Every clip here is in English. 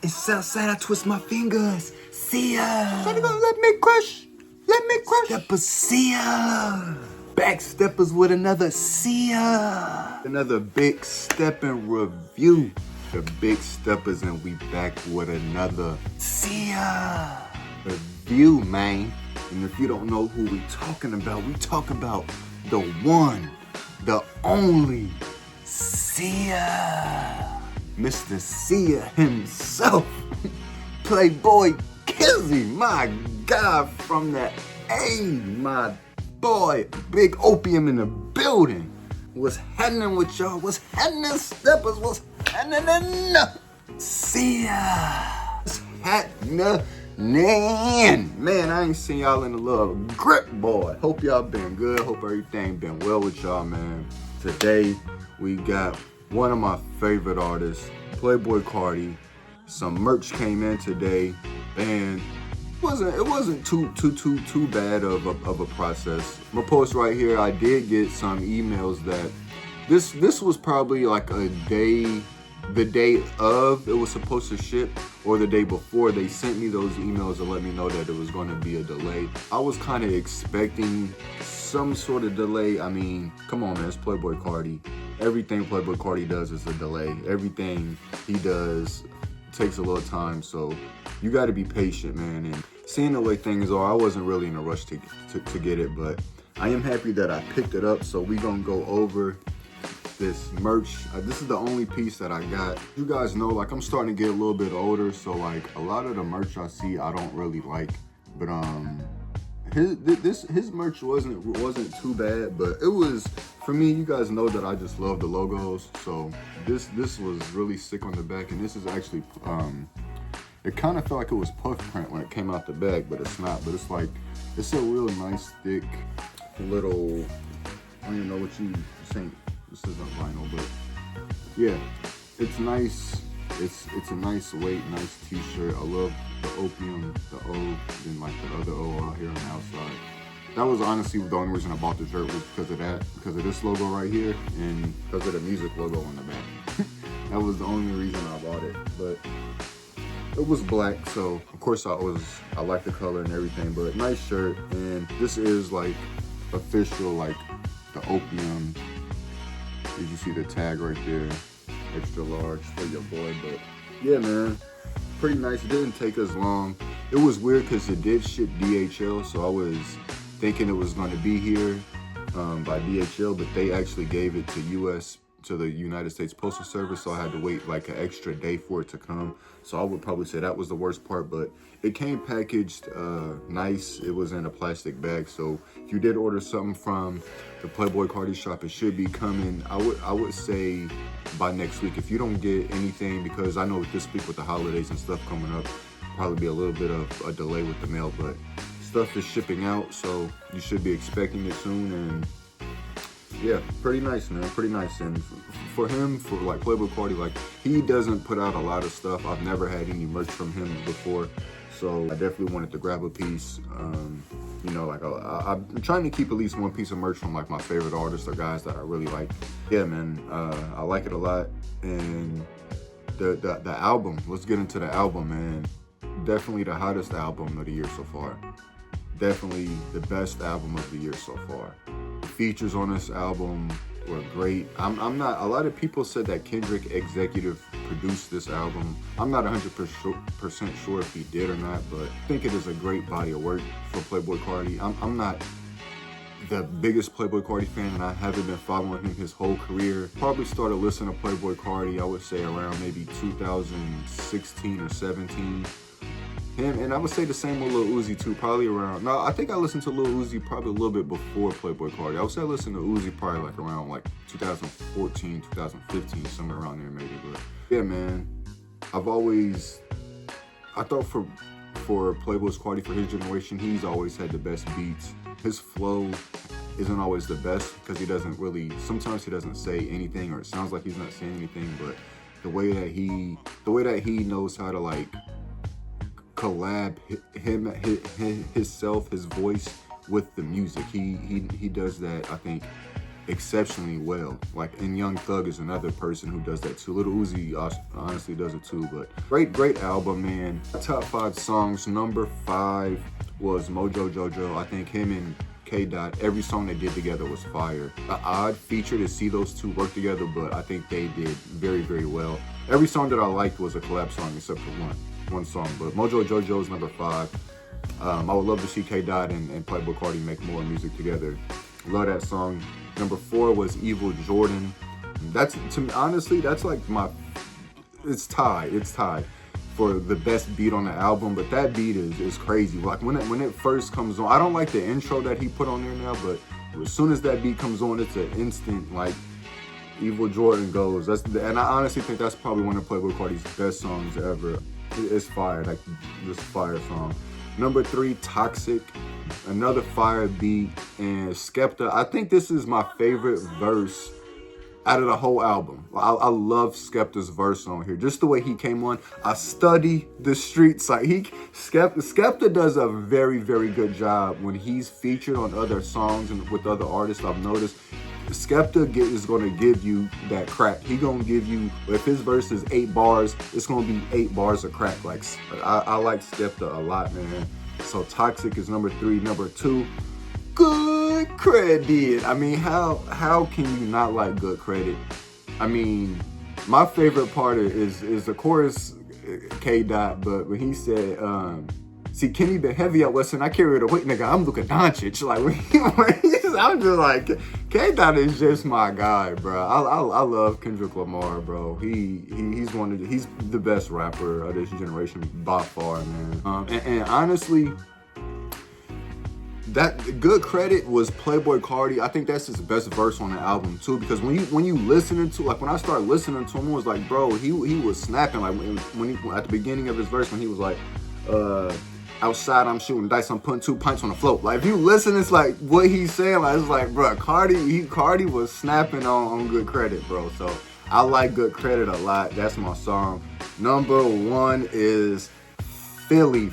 And Southside, I twist my fingers. See ya. Shawty gonna let me crush. Let me crush. Steppers, see ya. Backsteppers with another see ya. Another big stepping review. The Big Steppers, and we back with another see ya review, man. And if you don't know who we talking about the one, the only Sia. Mr. Sia himself. Playboy Kizzy, my God, from the A, my boy. Big Opium in the building. What's happening with y'all? What's happening, Steppers? What's happening? Sia. What's happening? Man, I ain't seen y'all in a little grip, boy. Hope y'all been good. Hope everything been well with y'all, man. Today, we got one of my favorite artists, Playboi Carti. Some merch came in today, and it wasn't too bad of a process. My post right here, I did get some emails that this was probably like the day of it was supposed to ship, or the day before. They sent me those emails to let me know that it was going to be a delay. I was kind of expecting some sort of delay. I mean, come on, man, it's Playboi Carti. Everything Playboi Carti does is a delay. Everything he does takes a little time, so you got to be patient, man. And seeing the way things are, I wasn't really in a rush to get it, but I am happy that I picked it up. So we gonna go over this merch. This is the only piece that I got. You guys know, like, I'm starting to get a little bit older, so like a lot of the merch I see I don't really like, but his merch wasn't too bad, but it was, for me, you guys know that I just love the logos, so this was really sick on the back. And this is actually it kind of felt like it was puff print when it came out the bag, but it's not. But it's like, it's a real nice thick little, I don't even know what you think. This isn't vinyl, but yeah, it's nice. It's a nice weight, nice t-shirt. I love the Opium, the O, then like the other O out here on the outside. That was honestly the only reason I bought the shirt, was because of that, because of this logo right here, and because of the music logo on the back. That was the only reason I bought it. But it was black, so of course I like the color and everything. But nice shirt, and this is like official, like the Opium. Did you see the tag right there? Extra large for your boy. But yeah, man, pretty nice. It didn't take us long. It was weird because it did ship DHL, so I was thinking it was going to be here by DHL, but they actually gave it to the United States Postal Service, so I had to wait like an extra day for it to come. So I would probably say that was the worst part, but it came packaged nice. It was in a plastic bag, so if you did order something from the Playboi Carti shop, it should be coming, I would say, by next week. If you don't get anything, because I know this week with the holidays and stuff coming up, probably be a little bit of a delay with the mail, but stuff is shipping out, so you should be expecting it soon. And yeah, pretty nice, man, pretty nice. And for him, for like Playboi Carti, like, he doesn't put out a lot of stuff. I've never had any merch from him before, so I definitely wanted to grab a piece. You know, like I'm trying to keep at least one piece of merch from like my favorite artists or guys that I really like. Yeah, man, I like it a lot. And the album, let's get into the album, man. Definitely the hottest album of the year so far. Definitely the best album of the year so far. The features on this album were great. I'm not, a lot of people said that Kendrick executive produced this album. I'm not 100% sure if he did or not, but I think it is a great body of work for Playboi Carti. I'm not the biggest Playboi Carti fan, and I haven't been following him his whole career. Probably started listening to Playboi Carti, I would say around maybe 2016 or 17. And I would say the same with Lil Uzi too, probably around, no, I think I listened to Lil Uzi probably a little bit before Playboi Carti. I would say I listened to Uzi probably like around like 2014, 2015, somewhere around there maybe. But yeah, man, I thought for Playboi Carti, for his generation, he's always had the best beats. His flow isn't always the best because sometimes he doesn't say anything, or it sounds like he's not saying anything, but the way that he knows how to like collab himself, his voice with the music. He does that, I think, exceptionally well. Like, and Young Thug is another person who does that too. Lil Uzi honestly does it too, but great album, man. Top 5 songs. Number 5 was Mojo Jojo. I think him and K Dot, every song they did together was fire. An odd feature to see those two work together, but I think they did very well. Every song that I liked was a collab song except for one song, but Mojo Jojo is number 5. I would love to see K Dot and Playboi Carti make more music together. Love that song. Number 4 was Evil Jordan. That's, to me, honestly, that's like it's tied for the best beat on the album, but that beat is crazy. Like when it first comes on, I don't like the intro that he put on there now, but as soon as that beat comes on, it's an instant, like, Evil Jordan goes. And I honestly think that's probably one of Playboi Carti's best songs ever. It's fire, like this fire song. Number 3, Toxic, another fire beat, and Skepta. I think this is my favorite verse out of the whole album. I love Skepta's verse on here. Just the way he came on. I study the streets. Like Skepta does a very good job when he's featured on other songs and with other artists. I've noticed Skepta is gonna give you that crack. He gonna give you, if his verse is 8 bars, it's gonna be 8 bars of crack. Like I like Skepta a lot, man. So Toxic is number 3. Number 2, Good Credit. I mean, how can you not like Good Credit? I mean, my favorite part is of course K Dot, but when he said, see, Kenny been heavy out west and I carry the weight, nigga. I'm Luka Doncic. Like I'm just like, K Dot is just my guy, bro. I love Kendrick Lamar, bro. He's the best rapper of this generation by far, man. And honestly, that Good Credit was Playboi Carti. I think that's his best verse on the album too, because when you listening to, like, when I started listening to him, it was like, bro, he was snapping. Like when he at the beginning of his verse, when he was like, outside I'm shooting dice, I'm putting 2 pints on the float. Like, if you listen, it's like what he's saying. Like, it's like, bro, Carti was snapping on Good Credit, bro. So I like Good Credit a lot. That's my song. Number 1 is Philly.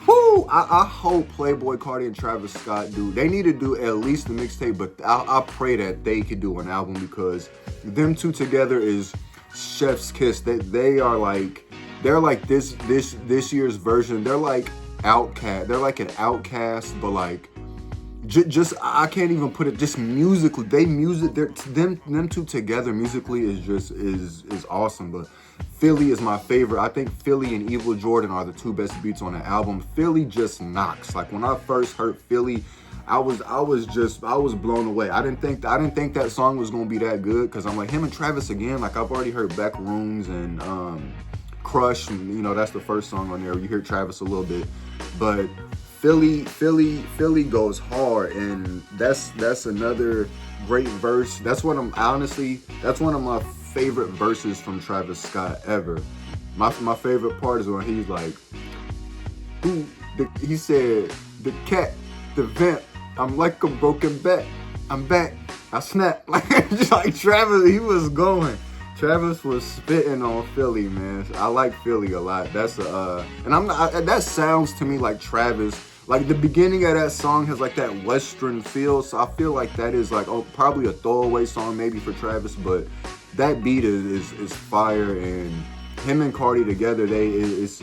Whoo! I hope Playboi Carti and Travis Scott do. They need to do at least the mixtape, but I pray that they could do an album, because them two together is chef's kiss. They are like, they're like this year's version. They're like Outkast. They're like an Outkast, but like just I can't even put it. Just musically, them two together musically is awesome. But Philly is my favorite. I think Philly and Evil Jordan are the 2 best beats on the album. Philly just knocks. Like, when I first heard Philly, I was blown away. I didn't think that song was gonna be that good, because I'm like, him and Travis again. Like, I've already heard Back Rooms and Crush, and, you know, that's the first song on there. You hear Travis a little bit, but Philly goes hard, and that's another great verse. That's one of my favorite verses from Travis Scott ever. My favorite part is when he's like, he said, the cat, the vamp, I'm like a broken bat, I'm back, I snap. Like Travis, he was going. Travis was spitting on Philly, man. I like Philly a lot. That's that sounds to me like Travis. Like, the beginning of that song has like that Western feel, so I feel like that is like, probably a throwaway song maybe for Travis, but that beat is fire, and him and Carti together, it's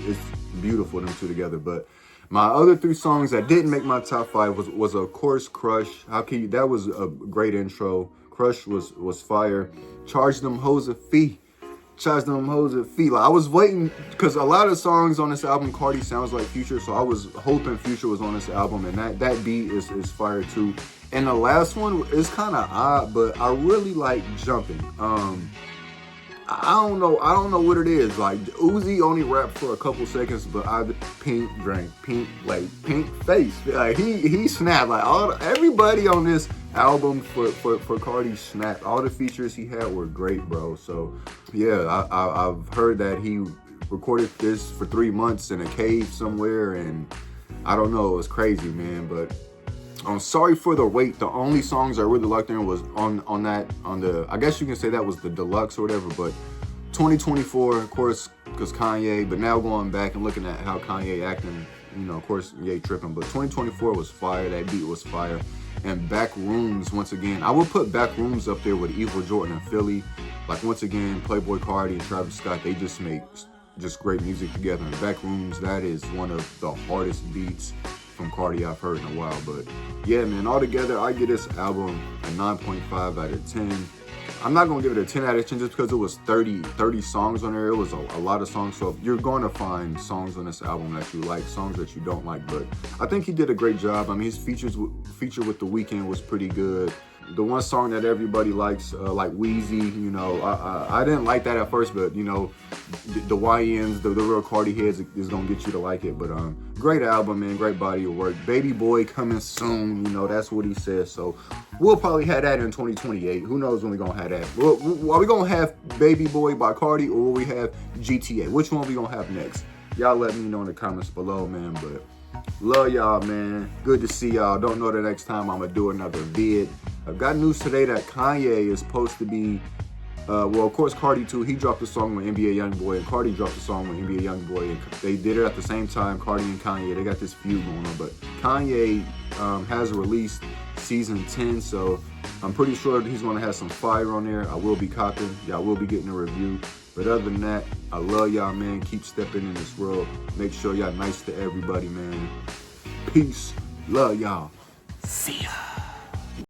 beautiful, them two together. But my other 3 songs that didn't make my top 5 was of course Crush. That was a great intro. Crush was fire. Charge Them Hoes a Fee. Like, I was waiting, because a lot of songs on this album, Carti sounds like Future, so I was hoping Future was on this album, and that beat is fire too. And the last one is kind of odd, but I really like Jumping. I don't know what it is. Like, Uzi only rapped for a couple seconds, but pink face. Like, he snapped. Like, everybody on this album for Carti snapped. All the features he had were great, bro. So yeah, I've heard that he recorded this for 3 months in a cave somewhere, and I don't know, it was crazy, man. But I'm Sorry for the Wait. The only songs I really liked there was on the, I guess you can say that was the deluxe or whatever. But 2024, of course, because Kanye. But now going back and looking at how Kanye acting, you know, of course, Ye tripping. But 2024 was fire. That beat was fire. And Backrooms, once again, I would put Backrooms up there with Evil Jordan and Philly. Like, once again, Playboy Cardi and Travis Scott, they just make just great music together. And Backrooms, that is one of the hardest beats from Cardi I've heard in a while. But yeah, man, altogether, I give this album a 9.5 out of 10. I'm not gonna give it a 10 out of 10 just because it was 30 songs on there. It was a lot of songs. So you're going to find songs on this album that you like, songs that you don't like. But I think he did a great job. I mean, his feature with The Weeknd was pretty good. The one song that everybody likes, like Wheezy, you know, I didn't like that at first, but you know, the YNs, the real Cardi heads is gonna get you to like it. But great album, man, great body of work. Baby Boy coming soon, you know, that's what he says. So we'll probably have that in 2028. Who knows when we're gonna have that? Are we gonna have Baby Boy by Cardi, or will we have GTA? Which one we gonna have next? Y'all let me know in the comments below, man. But love y'all, man. Good to see y'all. Don't know the next time I'm gonna do another vid. I've got news today that Kanye is supposed to be, well, of course, Cardi too. He dropped a song with NBA Youngboy, and Cardi dropped a song with NBA Youngboy, and they did it at the same time. Cardi and Kanye, they got this feud going on. But Kanye has released season 10, so I'm pretty sure he's gonna have some fire on there. I will be copping. Y'all will be getting a review. But other than that, I love y'all, man. Keep stepping in this world. Make sure y'all nice to everybody, man. Peace. Love y'all. See ya.